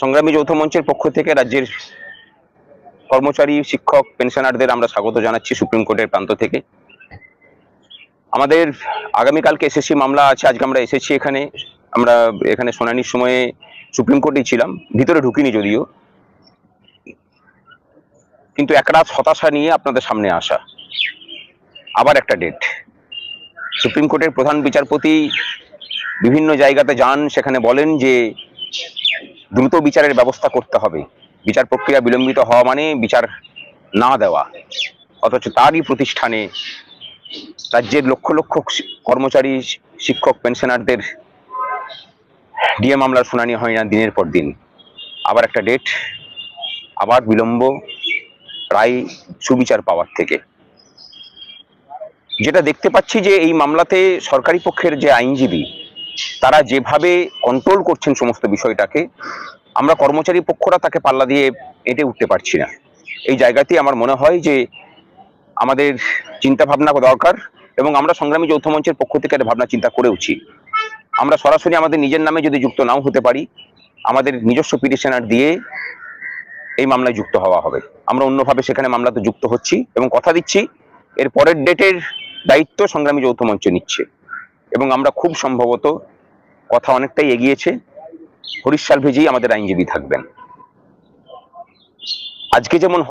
সংগ্রামী যৌথ মঞ্চের পক্ষ থেকে রাজ্যের কর্মচারী, শিক্ষক, পেনশনারদের আমরা স্বাগত জানাচ্ছি সুপ্রিম কোর্টের প্রান্ত থেকে। আমাদের আগামীকালকে এসএসসি মামলা আছে। আজকে আমরা এসেছি এখানে। আমরা এখানে শুনানির সময়ে সুপ্রিম কোর্টেই ছিলাম, ভিতরে ঢুকিনি যদিও, কিন্তু একরাত হতাশা নিয়ে আপনাদের সামনে আসা। আবার একটা ডেট। সুপ্রিম কোর্টের প্রধান বিচারপতি বিভিন্ন জায়গাতে যান, সেখানে বলেন যে দ্রুত বিচারের ব্যবস্থা করতে হবে, বিচার প্রক্রিয়া বিলম্বিত হওয়া মানে বিচার না দেওয়া। অথচ তারই প্রতিষ্ঠানে রাজ্যের লক্ষ লক্ষ কর্মচারী, শিক্ষক, পেনশনারদের ডিএ মামলার শুনানি হয় না দিনের পর দিন। আবার একটা ডেট, আবার বিলম্ব রায় সুবিচার পাওয়ার থেকে। যেটা দেখতে পাচ্ছি যে এই মামলাতে সরকারি পক্ষের যে আইনজীবী, তারা যেভাবে কন্ট্রোল করছেন সমস্ত বিষয়টাকে, আমরা কর্মচারী পক্ষরা তাকে পাল্লা দিয়ে এঁটে উঠতে পারছি না। এই জায়গাতেই আমার মনে হয় যে আমাদের চিন্তা ভাবনা দরকার, এবং আমরা সংগ্রামী যৌথ মঞ্চের পক্ষ থেকে ভাবনা চিন্তা করেওছি। আমরা সরাসরি আমাদের নিজের নামে যদি যুক্ত নাও হতে পারি, আমাদের নিজস্ব পিটিশনার দিয়ে এই মামলায় যুক্ত হওয়া হবে। আমরা অন্যভাবে সেখানে মামলাতে যুক্ত হচ্ছি এবং কথা দিচ্ছি এর পরের ডেটের দায়িত্ব সংগ্রামী যৌথ মঞ্চ নিচ্ছে। এবং আমরা খুব সম্ভবত, কথা অনেকটাই এগিয়েছে, হরিশ সালভেজি আমাদের আইনজীবী থাকবেন। আজকে যেমন